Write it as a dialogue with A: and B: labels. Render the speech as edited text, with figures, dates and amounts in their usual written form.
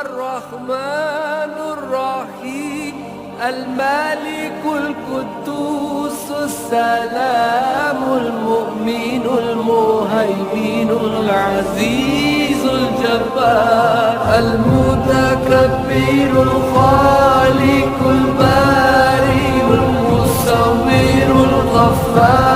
A: الرحمن الرحيم الملك القدوس السلام المؤمن المهيمن العزيز الجبار المتكبر الخالق البارئ المصور الغفار